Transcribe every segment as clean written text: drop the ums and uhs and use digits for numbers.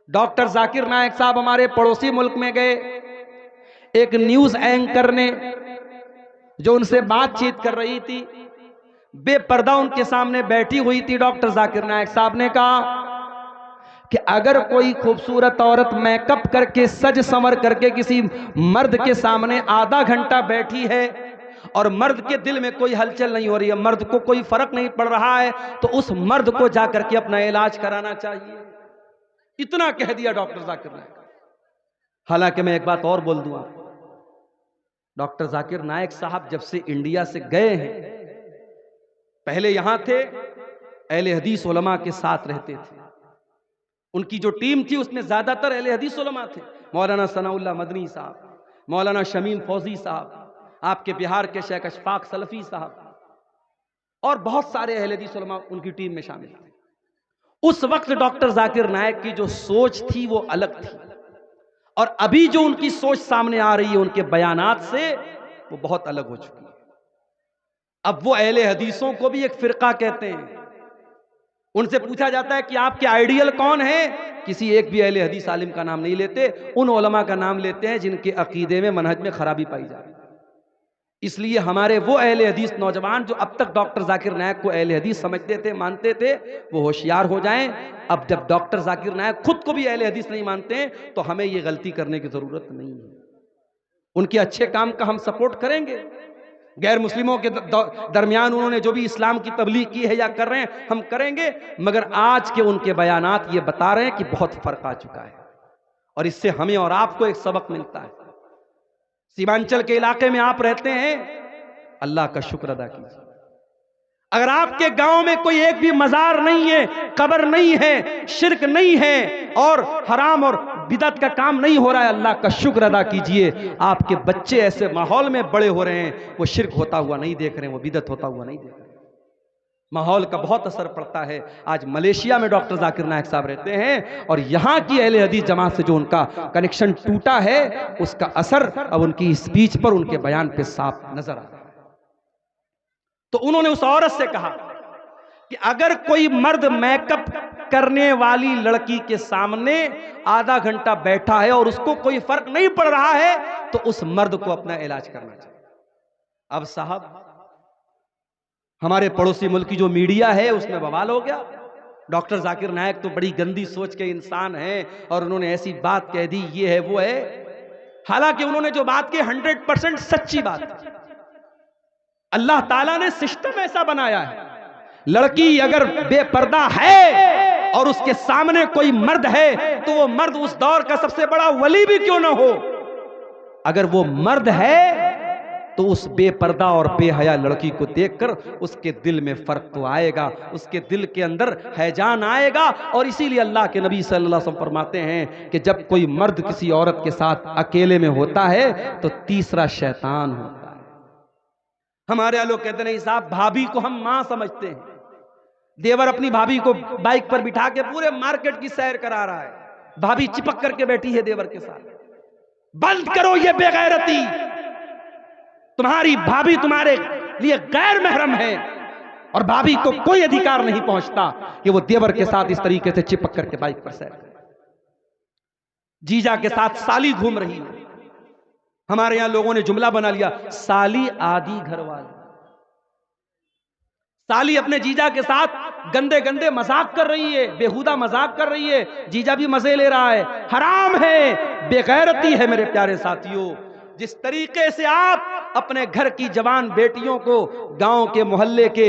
Doctor Zakir नायक साहब हमारे पड़ोसी मुल्क में गए, एक न्यूज एंकर ने जो उनसे बातचीत कर रही थी बेपर्दा उनके सामने बैठी हुई थी, डॉक्टर जाकिर नायक साहब ने कहा कि अगर कोई खूबसूरत औरत मेकअप करके सज संवर करके किसी मर्द के सामने आधा घंटा बैठी है और मर्द के दिल में कोई हलचल नहीं हो रही है, मर्द को कोई फर्क नहीं पड़ रहा है, तो उस मर्द को जाकर के अपना इलाज कराना चाहिए। इतना कह दिया डॉक्टर जाकिर नायक। हालांकि मैं एक बात और बोल दूं, डॉक्टर जाकिर नायक साहब जब से इंडिया से गए हैं, पहले यहां थे, अहले हदीस उलमा के साथ रहते थे। उनकी जो टीम थी उसमें ज्यादातर अहले हदीस उलमा थे। मौलाना सनाउल्लाह मदनी साहब, मौलाना शमीम फौजी साहब, आपके बिहार के शेख अशफाक सलफी साहब और बहुत सारे अहले हदीस उलमा उनकी टीम में शामिल थे। उस वक्त डॉक्टर जाकिर नायक की जो सोच थी वो अलग थी, और अभी जो उनकी सोच सामने आ रही है उनके बयानात से, वो बहुत अलग हो चुकी है। अब वो अहले हदीसों को भी एक फिरका कहते हैं। उनसे पूछा जाता है कि आपके आइडियल कौन है, किसी एक भी अहले हदीस आलिम का नाम नहीं लेते, उन उलमा का नाम लेते हैं जिनके अकीदे में मनहज में खराबी पाई जा रही है। इसलिए हमारे वो अहले हदीस नौजवान जो अब तक डॉक्टर जाकिर नायक को अहले हदीस समझते थे, मानते थे, वो होशियार हो जाएं। अब जब डॉक्टर जाकिर नायक खुद को भी अहले हदीस नहीं मानते हैं तो हमें ये गलती करने की जरूरत नहीं है। उनके अच्छे काम का हम सपोर्ट करेंगे, गैर मुस्लिमों के दरमियान उन्होंने जो भी इस्लाम की तबलीग की है या कर रहे हैं हम करेंगे, मगर आज के उनके बयानात ये बता रहे हैं कि बहुत फर्क आ चुका है और इससे हमें और आपको एक सबक मिलता है। सीमांचल के इलाके में आप रहते हैं, अल्लाह का शुक्र अदा कीजिए। अगर आपके गांव में कोई एक भी मजार नहीं है, कब्र नहीं है, शिरक नहीं है और हराम और बिदअत का काम नहीं हो रहा है, अल्लाह का शुक्र अदा कीजिए। आपके बच्चे ऐसे माहौल में बड़े हो रहे हैं, वो शिरक होता हुआ नहीं देख रहे हैं, वो बिदअत होता हुआ नहीं देख रहे हैं। माहौल का बहुत असर पड़ता है। आज मलेशिया में डॉक्टर जाकिर नायक साहब रहते हैं और यहाँ की अहले हदीस जमात से जो उनका कनेक्शन टूटा है, उसका असर अब उनकी स्पीच पर, उनके बयान पे साफ नजर आ रहा है। तो उन्होंने उस औरत से कहा कि अगर कोई मर्द मेकअप करने वाली लड़की के सामने आधा घंटा बैठा है और उसको कोई फर्क नहीं पड़ रहा है, तो उस मर्द को अपना इलाज करना चाहिए। अब साहब, हमारे पड़ोसी मुल्क की जो मीडिया है उसमें बवाल हो गया। डॉक्टर जाकिर नायक तो बड़ी गंदी सोच के इंसान हैं और उन्होंने ऐसी बात कह दी, ये है वो है। हालांकि उन्होंने जो बात की 100% सच्ची बात। अल्लाह ताला ने सिस्टम ऐसा बनाया है, लड़की अगर बेपर्दा है और उसके सामने कोई मर्द है तो वो मर्द उस दौर का सबसे बड़ा वली भी क्यों ना हो, अगर वो मर्द है तो उस बेपर्दा और बेहया लड़की को देखकर उसके दिल में फर्क तो आएगा, उसके दिल के अंदर हैजान आएगा। और इसीलिए अल्लाह के नबी सल्लल्लाहु अलैहि वसल्लम फरमाते हैं कि जब कोई मर्द किसी औरत के साथ अकेले में होता है तो तीसरा शैतान होता है। हमारे यहाँ लोग कहते नहीं साहब, भाभी को हम मां समझते हैं। देवर अपनी भाभी को बाइक पर बिठा के पूरे मार्केट की सैर करा रहा है, भाभी चिपक करके बैठी है देवर के साथ। बंद करो ये बेगैरती, तुम्हारी भाभी तुम्हारे लिए गैर महरम है और भाभी को कोई अधिकार नहीं पहुंचता कि वो देवर के साथ इस तरीके से चिपक करके बाइक पर सैर करे। जीजा के साथ साली घूम रही है, हमारे यहां लोगों ने जुमला बना लिया, साली आधी घरवाली। साली अपने जीजा के साथ गंदे गंदे मजाक कर रही है, बेहुदा मजाक कर रही है, जीजा भी मजे ले रहा है। हराम है, बेगैरती है मेरे प्यारे साथियों। जिस तरीके से आप अपने घर की जवान बेटियों को गांव के मोहल्ले के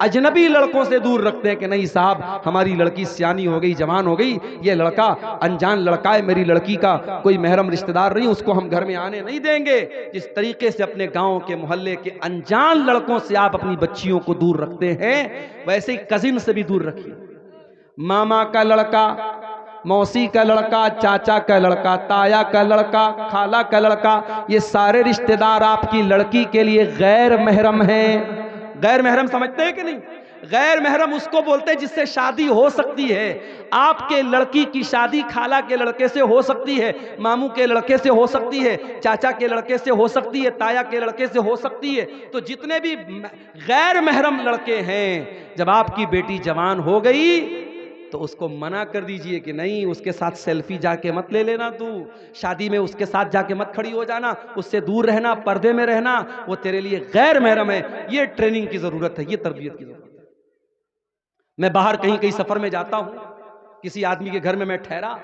अजनबी लड़कों से दूर रखते हैं कि नहीं साहब हमारी लड़की सियानी हो गई, जवान हो गई, ये लड़का अनजान लड़का है, मेरी लड़की का कोई महरम रिश्तेदार नहीं, उसको हम घर में आने नहीं देंगे। जिस तरीके से अपने गांव के मोहल्ले के अनजान लड़कों से आप अपनी बच्चियों को दूर रखते हैं, वैसे ही कजिन से भी दूर रखिए। मामा का लड़का, मौसी का लड़का, चाचा का लड़का, ताया का लड़का, खाला का लड़का, ये सारे रिश्तेदार आपकी लड़की के लिए गैर महरम हैं। गैर महरम समझते हैं कि नहीं? गैर महरम उसको बोलते हैं जिससे शादी हो सकती है। आपके लड़की की शादी खाला के लड़के से हो सकती है, मामू के लड़के से हो सकती है, चाचा के लड़के से हो सकती है, ताया के लड़के से हो सकती है। तो जितने भी गैर महरम लड़के हैं, जब आपकी बेटी जवान हो गई तो उसको मना कर दीजिए कि नहीं, उसके साथ सेल्फी जाके मत ले लेना, तू शादी में उसके साथ जाके मत खड़ी हो जाना, उससे दूर रहना, पर्दे में रहना, वो तेरे लिए गैर महरम है। ये ट्रेनिंग की जरूरत है, ये तरबियत की जरूरत है। मैं बाहर कहीं कहीं सफर में जाता हूं, किसी आदमी के घर में मैं ठहरा,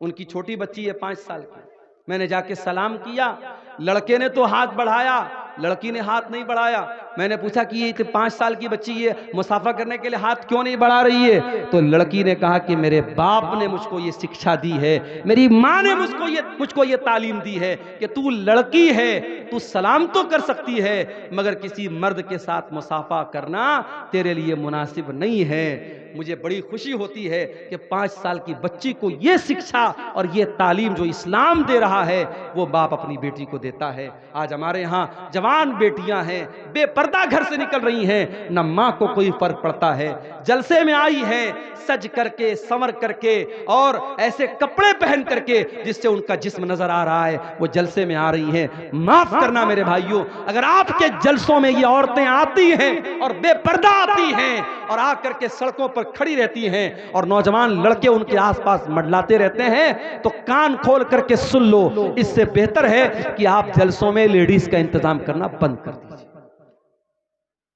उनकी छोटी बच्ची है 5 साल की, मैंने जाके सलाम किया, लड़के ने तो हाथ बढ़ाया, लड़की ने हाथ नहीं बढ़ाया। मैंने पूछा कि ये 5 साल की बच्ची ये मुसाफा करने के लिए हाथ क्यों नहीं बढ़ा रही है? तो लड़की ने कहा कि मेरे बाप ने मुझको ये शिक्षा दी है, मेरी माँ ने मुझको ये तालीम दी है कि तू लड़की है, तू सलाम तो कर सकती है, मगर किसी मर्द के साथ मुसाफा करना तेरे लिए मुनासिब नहीं है। मुझे बड़ी खुशी होती है कि 5 साल की बच्ची को ये शिक्षा और ये तालीम जो इस्लाम दे रहा है वो बाप अपनी बेटी को देता है। आज हमारे यहाँ जवान बेटियां हैं, बेपर्दा घर से निकल रही हैं, न माँ को कोई फर्क पड़ता है, जलसे में आई है सज करके संवर करके और ऐसे कपड़े पहन करके जिससे उनका जिस्म नजर आ रहा है, वो जलसे में आ रही हैं। माफ करना मेरे भाइयों, अगर आपके जलसों में ये औरतें आती हैं और बेपर्दा आती हैं और आकर के सड़कों पर खड़ी रहती हैं और नौजवान लड़के उनके आसपास मंडलाते रहते हैं, तो कान खोल करके सुन लो, इससे बेहतर है कि आप जलसों में लेडीज का इंतजाम करना बंद कर दीजिए।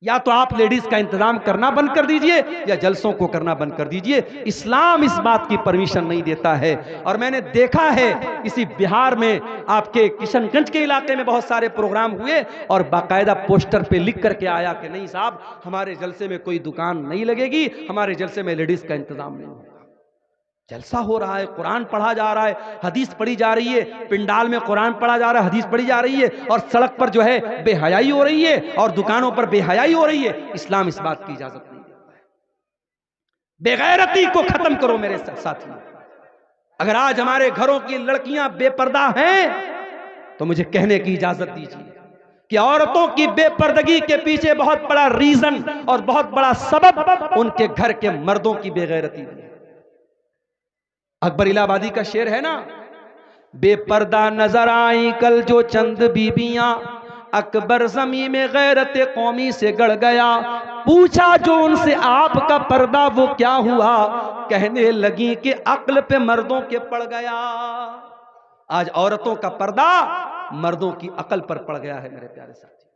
या तो आप लेडीज का इंतजाम करना बंद कर दीजिए या जलसों को करना बंद कर दीजिए। इस्लाम इस बात की परमिशन नहीं देता है। और मैंने देखा है किसी बिहार में, आपके किशनगंज के इलाके में बहुत सारे प्रोग्राम हुए और बाकायदा पोस्टर पे लिख करके आया कि नहीं साहब, हमारे जलसे में कोई दुकान नहीं लगेगी, हमारे जलसे में लेडीज का इंतजाम नहीं होगा। जलसा हो रहा है, कुरान पढ़ा जा रहा है, हदीस पढ़ी जा रही है, पिंडाल में कुरान पढ़ा जा रहा है, हदीस पढ़ी जा रही है, और सड़क पर जो है बेहयाई हो रही है और दुकानों पर बेहयाई हो रही है। इस्लाम इस बात की इजाजत नहीं देता है। बेगैरती को खत्म करो मेरे साथियों। अगर आज हमारे घरों की लड़कियां बेपर्दा हैं तो मुझे कहने की इजाजत दीजिए कि औरतों की बेपर्दगी के पीछे बहुत बड़ा रीजन और बहुत बड़ा सबब उनके घर के मर्दों की बेगैरती है। अकबर इलाहाबादी का शेर है ना, बेपर्दा नजर आई कल जो चंद बीबियां, अकबर ज़मीं में गैरत कौमी से गड़ गया, पूछा जो उनसे आपका पर्दा वो क्या हुआ, कहने लगी कि अक्ल पे मर्दों के पड़ गया। आज औरतों का पर्दा मर्दों की अकल पर पड़ गया है मेरे प्यारे साथी।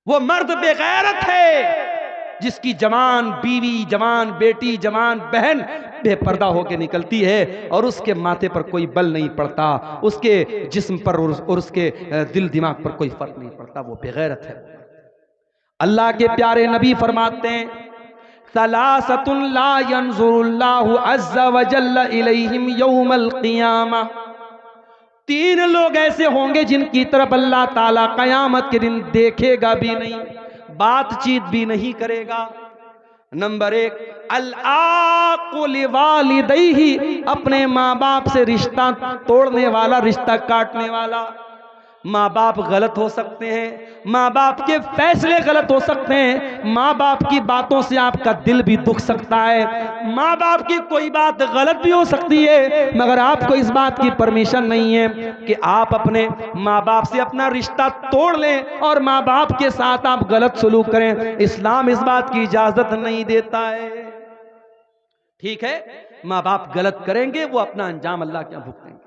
वो मर्द बेगैरत है जिसकी जवान बीवी, जवान बेटी, जवान बहन बेपर्दा होकर निकलती है और उसके माथे पर कोई बल नहीं पड़ता, उसके जिस्म पर और उसके दिल दिमाग पर कोई फर्क नहीं पड़ता, वो बेगैरत है। अल्लाह के प्यारे नबी फरमाते हैं, सलासतुन ला यंजुरुल्लाहु अज़्ज़ा व जल्ला इलैहिम यौमल क़ियामा। 3 लोग ऐसे होंगे जिनकी तरफ अल्लाह ताला कयामत के दिन देखेगा भी नहीं, बातचीत भी नहीं करेगा। नंबर 1, अल-आक़ु लिवालिदैहि, अपने माँ बाप से रिश्ता तोड़ने वाला, रिश्ता काटने वाला। माँ बाप गलत हो सकते हैं, माँ बाप के फैसले गलत हो सकते हैं, माँ बाप की बातों से आपका दिल भी दुख सकता है, माँ बाप की कोई बात गलत भी हो सकती है, मगर आपको इस बात की परमिशन नहीं है कि आप अपने माँ बाप से अपना रिश्ता तोड़ लें और माँ बाप के साथ आप गलत सलूक करें। इस्लाम इस बात की इजाजत नहीं देता है। ठीक है, माँ बाप गलत करेंगे, वो अपना अंजाम अल्लाह के यहाँ भुगतेंगे।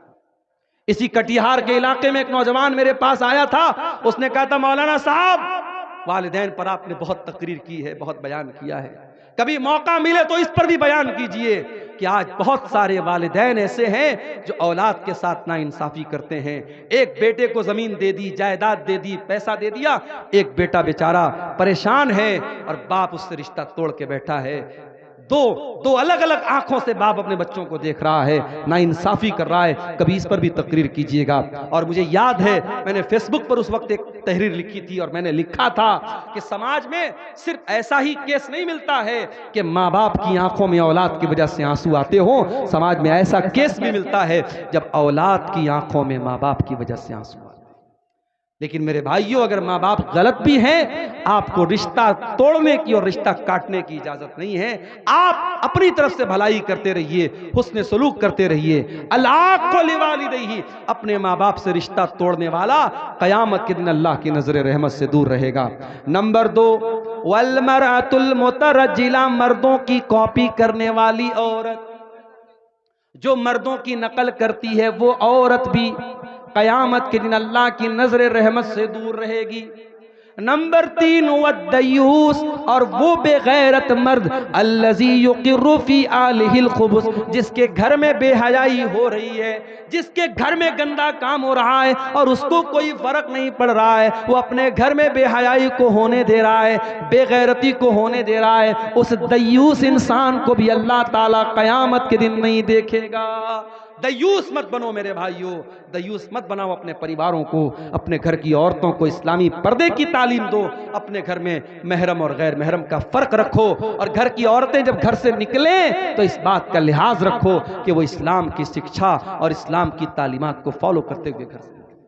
इसी कटिहार के इलाके में एक नौजवान मेरे पास आया था, उसने कहा था, मौलाना साहब वालिदैन पर आपने बहुत तकरीर की है, बहुत बयान किया है, कभी मौका मिले तो इस पर भी बयान कीजिए कि आज बहुत सारे वालिदैन ऐसे हैं जो औलाद के साथ नाइंसाफी करते हैं। एक बेटे को जमीन दे दी, जायदाद दे दी, पैसा दे दिया, एक बेटा बेचारा परेशान है और बाप उससे रिश्ता तोड़ के बैठा है। दो अलग अलग आंखों से बाप अपने बच्चों को देख रहा है, नाइंसाफी कर रहा है। कभी इस पर भी तकरीर कीजिएगा। और मुझे याद है, मैंने फेसबुक पर उस वक्त एक तहरीर लिखी थी और मैंने लिखा था कि समाज में सिर्फ ऐसा ही केस नहीं मिलता है कि माँ बाप की आंखों में औलाद की वजह से आंसू आते हो, समाज में ऐसा केस भी मिलता है जब औलाद की आंखों में माँ बाप की वजह से आंसू आते हैं। लेकिन मेरे भाइयों, अगर माँ बाप गलत भी हैं, आपको रिश्ता तोड़ने की और रिश्ता काटने की इजाजत नहीं है। आप अपनी तरफ से भलाई करते रहिए, हुस्न सलूक करते रहिए। अल्लाह को लिवालिदैहि, अपने माँ बाप से रिश्ता तोड़ने वाला कयामत के दिन अल्लाह की नजर रहमत से दूर रहेगा। नंबर 2, वल मरअतुल मुतरज्जिला, मर्दों की कॉपी करने वाली औरत, जो मर्दों की नकल करती है वो औरत भी कयामत के दिन अल्लाह की नजर रहमत से दूर रहेगी। नंबर 3, वद्दयूस, और वो बेगैरत मर्द, अल्लज़ी युक़िर्रु फ़ी आलिहिल खुबुस, जिसके घर में बेहयाई हो रही है, जिसके घर में गंदा काम हो रहा है और उसको कोई फर्क नहीं पड़ रहा है, वो अपने घर में बेहयाई को होने दे रहा है, बेगैरती को होने दे रहा है, उस दयूस इंसान को भी अल्लाह ताला कयामत के दिन नहीं देखेगा। दयूस मत बनो मेरे भाइयों, दयूस मत बनाओ अपने परिवारों को, अपने घर की औरतों को इस्लामी पर्दे की तालीम दो, अपने घर में महरम और गैर महरम का फर्क रखो, और घर की औरतें जब घर से निकलें तो इस बात का लिहाज रखो कि वो इस्लाम की शिक्षा और इस्लाम की तालीमात को फॉलो करते हुए घर से निकलें।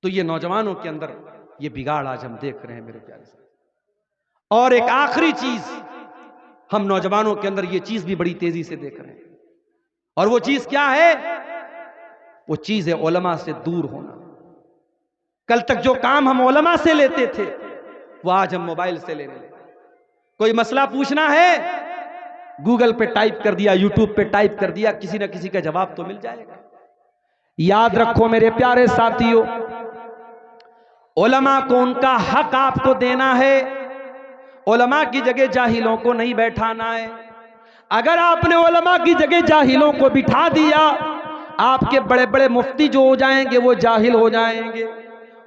तो ये नौजवानों के अंदर ये बिगाड़ आज हम देख रहे हैं मेरे प्यारे साथ। और एक आखिरी चीज हम नौजवानों के अंदर ये चीज भी बड़ी तेजी से देख रहे हैं, और वो चीज क्या है? वो चीज है उलमा से दूर होना। कल तक जो काम हम उलमा से लेते थे वो आज हम मोबाइल से लेने लगे। कोई मसला पूछना है, गूगल पे टाइप कर दिया, यूट्यूब पे टाइप कर दिया, किसी ना किसी का जवाब तो मिल जाएगा। याद रखो मेरे प्यारे साथियों, उलमा को उनका हक आपको देना है। उलमा की जगह जाहिलों को नहीं बैठाना है। अगर आपने उलमा की जगह जाहिलों को बिठा दिया, आपके बड़े बड़े मुफ्ती जो हो जाएंगे वो जाहिल हो जाएंगे।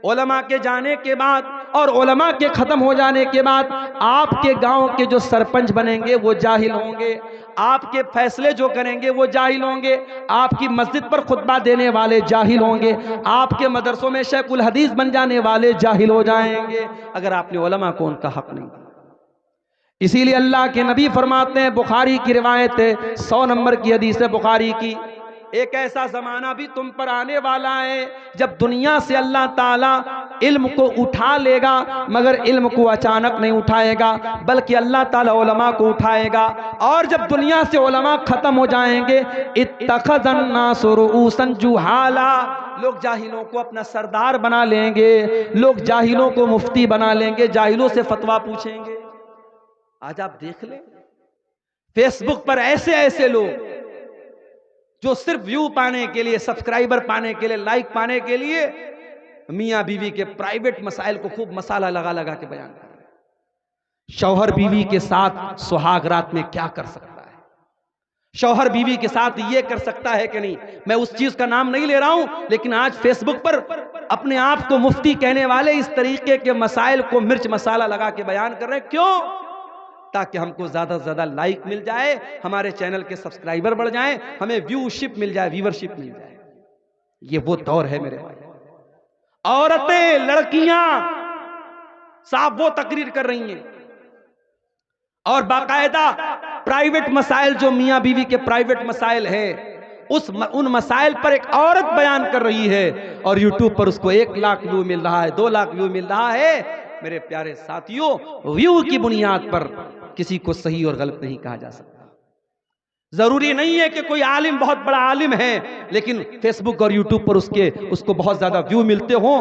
उलमा के जाने के बाद और उलमा के खत्म हो जाने के बाद आपके गांव के जो सरपंच बनेंगे वो जाहिल होंगे, आपके फैसले जो करेंगे वो जाहिल होंगे, आपकी मस्जिद पर खुतबा देने वाले जाहिल होंगे, आपके मदरसों में शेखुल हदीस बन जाने वाले जाहिल हो जाएंगे, अगर आपने उलमा को उनका हक नहीं दिया। इसीलिए अल्लाह के नबी फरमाते हैं, बुखारी की रिवायत है, 100 नंबर की हदीस है बुखारी की, एक ऐसा जमाना भी तुम पर आने वाला है जब दुनिया से अल्लाह ताला इल्म को उठा लेगा, मगर इल्म को अचानक नहीं उठाएगा, बल्कि अल्लाह ताला उलमा को उठाएगा। और जब दुनिया से उलमा खत्म हो जाएंगे, इत्तखज़न्नासु रुऊसन जुहाला, लोग जाहिलों को अपना सरदार बना लेंगे, लोग जाहिलों को मुफ्ती बना लेंगे, जाहिलों से फतवा पूछेंगे। आज आप देख लें फेसबुक पर ऐसे ऐसे लोग जो सिर्फ व्यू पाने के लिए, सब्सक्राइबर पाने के लिए, लाइक पाने के लिए मियां बीवी के प्राइवेट मसाइल को खूब मसाला लगा लगा के बयान कर रहे हैं। शौहर बीवी के साथ सुहाग रात में क्या कर सकता है, शौहर बीवी के साथ ये कर सकता है कि नहीं। मैं उस चीज का नाम नहीं ले रहा हूं, लेकिन आज फेसबुक पर अपने आप को मुफ्ती कहने वाले इस तरीके के मसाइल को मिर्च मसाला लगा के बयान कर रहे हैं। क्यों? ताकि हमको ज्यादा से ज्यादा लाइक मिल जाए, हमारे चैनल के सब्सक्राइबर बढ़ जाएं, हमें व्यूशिप मिल जाए, व्यूवरशिप मिल जाए। ये वो दौर है मेरे भाई। औरतें, लड़कियां साफ वो तकरीर कर रही हैं और बाकायदा प्राइवेट मसाइल जो मियां बीवी के प्राइवेट मसाइल हैं उन मसाइल पर एक औरत बयान कर रही है और यूट्यूब पर उसको 1 लाख व्यू मिल रहा है, 2 लाख व्यू मिल रहा है। मेरे प्यारे साथियों, व्यू की बुनियाद पर किसी को सही और गलत नहीं कहा जा सकता। जरूरी नहीं है कि कोई आलिम बहुत बड़ा आलिम है लेकिन फेसबुक और यूट्यूब पर उसको बहुत ज्यादा व्यू मिलते हो,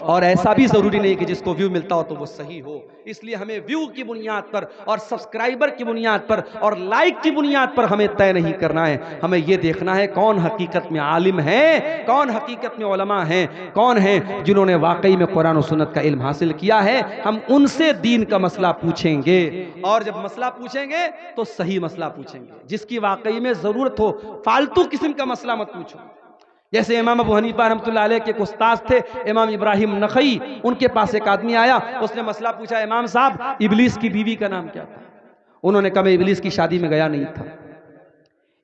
और ऐसा भी जरूरी नहीं कि जिसको व्यू मिलता हो तो वो सही हो। इसलिए हमें व्यू की बुनियाद पर और सब्सक्राइबर की बुनियाद पर और लाइक की बुनियाद पर हमें तय नहीं करना है। हमें यह देखना है कौन हकीकत में आलिम है, कौन हकीकत में उलमा है, कौन है जिन्होंने वाकई में कुरान और सुन्नत का इल्म हासिल किया है। हम उनसे दीन का मसला पूछेंगे, और जब मसला पूछेंगे तो सही मसला पूछेंगे, जिसकी वाकई में जरूरत हो। फालतू किस्म का मसला मत पूछो। जैसे इमाम अबू हनीफा रहमतुल्लाह अलैह के उस्ताद थे इमाम इब्राहिम नखई, उनके पास एक आदमी आया, उसने मसला पूछा, इमाम साहब इबलीस की बीवी का नाम क्या था? उन्होंने कहा मैं इबलीस की शादी में गया नहीं था।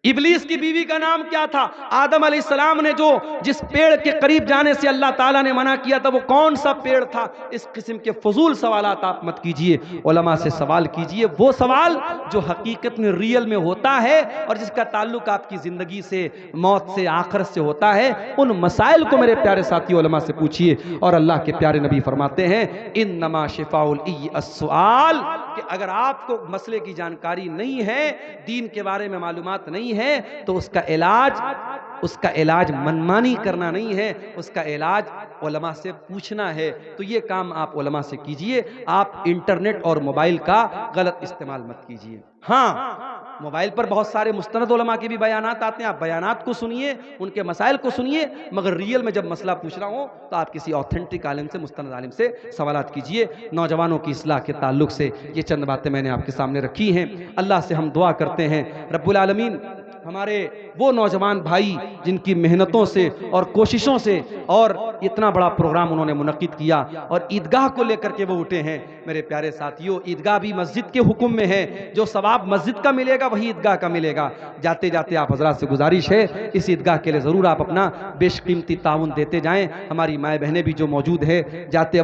इबलीस की बीवी का नाम क्या था? आदम अलैहिस्सलाम ने जो जिस पेड़ के करीब जाने से अल्लाह ताला ने मना किया था वो कौन सा पेड़ था? इस किस्म के फजूल सवालात आप मत कीजिए, उलमा से सवाल कीजिए, वो सवाल जो हकीकत में रियल में होता है और जिसका ताल्लुक आपकी जिंदगी से, मौत से, आखिरत से होता है। उन मसाइल को मेरे प्यारे साथी उलमा से पूछिए। और अल्लाह के प्यारे नबी फरमाते हैं इन्नमा शिफाउल अस्सुआल, कि अगर आपको मसले की जानकारी नहीं है, दीन के बारे में मालूमात नहीं है, तो उसका इलाज मनमानी करना नहीं है, उसका इलाज उलमा से पूछना है। तो ये काम आप उलमा से कीजिए, आप इंटरनेट और मोबाइल का गलत इस्तेमाल मत कीजिए। हाँ, मोबाइल पर बहुत सारे मुस्तनद उलमा के भी बयानात आते हैं, आप बयानात को सुनिए, उनके मसाइल को सुनिए, मगर रियल में जब मसला पूछना हो तो आप किसी ऑथेंटिक आलिम से, मुस्तनद आलिम से सवालात कीजिए। नौजवानों की इस्लाह के ताल्लुक से ये चंद बातें मैंने आपके सामने रखी हैं। अल्लाह से हम दुआ करते हैं रब्बुल आलमीन हमारे वो नौजवान भाई जिनकी मेहनतों से और कोशिशों से और इतना बड़ा प्रोग्राम उन्होंने मुनक्किद किया और ईदगाह को लेकर के वो उठे हैं। मेरे प्यारे साथियों, ईदगाह भी मस्जिद के हुक्म में है, जो सवाब मस्जिद का मिलेगा वही ईदगाह का मिलेगा। जाते जाते आप हजरात से गुजारिश है, इस ईदगाह के लिए ज़रूर आप अपना बेशकीमती ताउन देते जाएं। हमारी माएँ बहनें भी जो मौजूद है, जाते